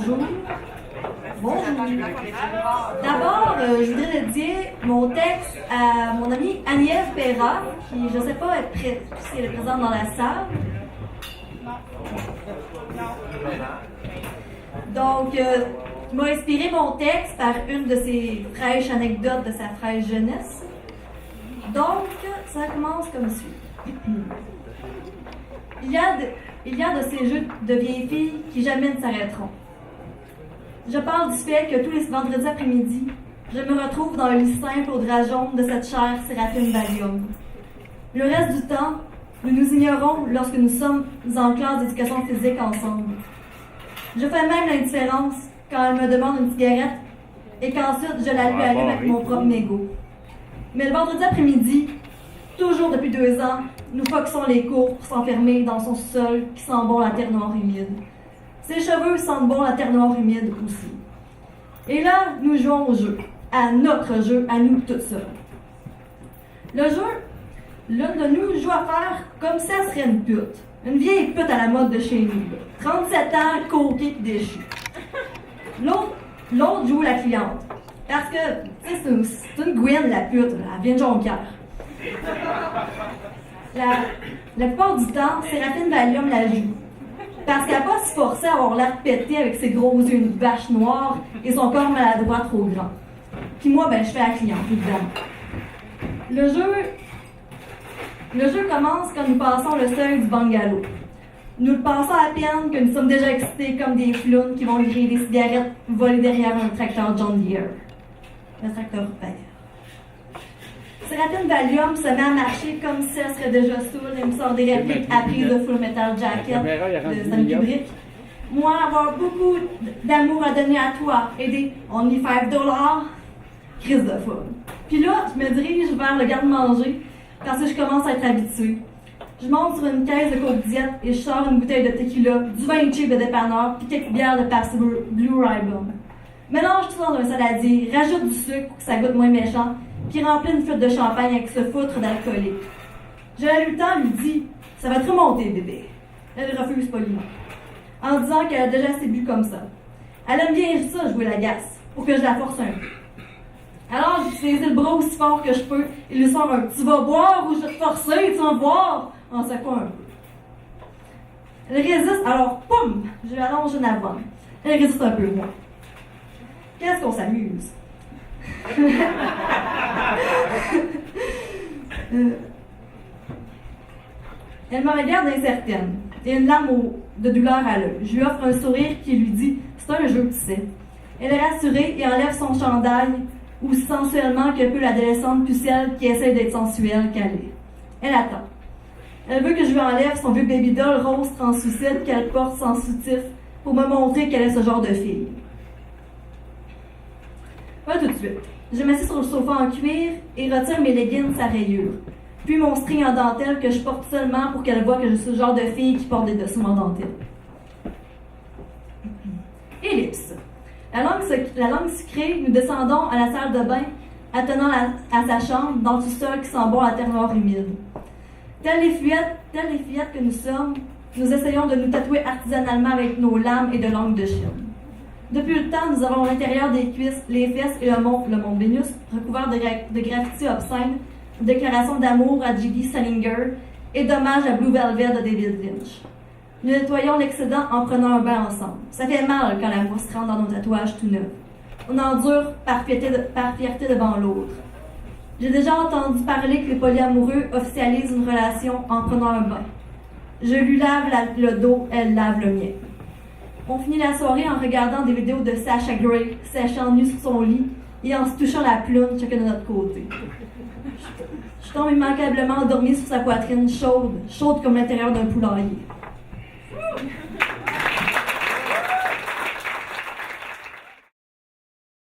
bonjour. Bonjour. D'abord, je voudrais dédier mon texte à mon amie Agnès Perra, qui, je ne sais pas si elle est présente dans la salle. Donc, il m'a inspiré mon texte par une de ses fraîches anecdotes de sa fraîche jeunesse. Donc, ça commence comme suit. Il y a de ces jeux de vieilles filles qui jamais ne s'arrêteront. Je parle du fait que tous les vendredis après-midi, je me retrouve dans le lit simple au drap jaune de cette chère Séraphine Valium. Le reste du temps, nous nous ignorons lorsque nous sommes en classe d'éducation physique ensemble. Je fais même l'indifférence quand elle me demande une cigarette et qu'ensuite je la lui allume avec mon propre mégot. Mais le vendredi après-midi, toujours depuis 2 ans, nous foxons les cours pour s'enfermer dans son sol qui sent bon la terre noire humide. Ses cheveux sentent bon la terre noire humide aussi. Et là, nous jouons au jeu, à notre jeu, à nous toutes seules. Le jeu, l'une de nous joue à faire comme si elle serait une pute. Une vieille pute à la mode de chez nous. 37 ans, coquée et déchue. L'autre joue la cliente. Parce que, tu sais, c'est une Gwen, la pute, elle vient de Jonquière. La plupart du temps, Séraphine Valium la joue. Parce qu'elle n'a pas se forcer à avoir l'air pété avec ses gros yeux de vache noire et son corps maladroit trop grand. Puis moi, je fais la cliente, évidemment. Le jeu commence quand nous passons le seuil du bungalow. Nous le passons à peine que nous sommes déjà excités comme des flounes qui vont griller des cigarettes volées derrière un tracteur John Deere. Le tracteur vert. Séraphine Valium se met à marcher comme si elle serait déjà saoule et me sort des répliques apprises de Full Metal Jacket de Stanley Kubrick. Moi, avoir beaucoup d'amour à donner à toi et des only $5, crise de folle. Puis là, je me dirige vers le garde-manger parce que je commence à être habituée. Je monte sur une caisse de Coke Diet et je sors une bouteille de tequila, du vin cheap de dépanneur puis quelques bières de Pabst Blue Ribbon. Mélange tout ça dans un saladier, rajoute du sucre pour que ça goûte moins méchant, puis remplit une flûte de champagne avec ce foutre d'alcoolique. Je la lui tends, lui dis « Ça va te remonter, bébé. » Elle refuse poliment, en disant qu'elle a déjà assez bu comme ça. Elle aime bien ça, jouer la gasse, pour que je la force un peu. Alors, je saisis le bras aussi fort que je peux et lui sors un « Tu vas boire ou je vais te forcer, tu vas boire » en secouant un peu. Elle résiste, alors poum, je lui allonge une avoine. Elle résiste un peu, moi. Qu'est-ce qu'on s'amuse? Elle me regarde incertaine et une larme de douleur à l'œil. Je lui offre un sourire qui lui dit « C'est un jeu, tu sais. » Elle est rassurée et enlève son chandail aussi sensuellement que peut l'adolescente pucelle qui essaie d'être sensuelle qu'elle est. Elle attend. Elle veut que je lui enlève son vieux baby doll rose translucide qu'elle porte sans soutif pour me montrer qu'elle est ce genre de fille. Pas tout de suite. Je m'assieds sur le sofa en cuir et retire mes leggings à rayures, puis mon string en dentelle que je porte seulement pour qu'elle voie que je suis ce genre de fille qui porte des dessous en dentelle. Ellipse. La langue sucrée, nous descendons à la salle de bain, attenant à sa chambre, dans le sous-sol qui sent bon la terre noire humide. Telles les fillettes que nous sommes, nous essayons de nous tatouer artisanalement avec nos lames et de langue de chien. Depuis le temps, nous avons l'intérieur des cuisses, les fesses et le mont Vénus, recouverts de graffitis obscènes, déclarations d'amour à J.D. Salinger et d'hommage à Blue Velvet de David Lynch. Nous nettoyons l'excédent en prenant un bain ensemble. Ça fait mal quand la mousse rentre dans nos tatouages tout neufs. On endure par fierté devant l'autre. J'ai déjà entendu parler que les polyamoureux officialisent une relation en prenant un bain. Je lui lave le dos, elle lave le mien. On finit la soirée en regardant des vidéos de Sasha Grey séchant nue sur son lit et en se touchant la ploune chacun de notre côté. Je tombe immanquablement endormie sur sa poitrine chaude comme l'intérieur d'un poulailler.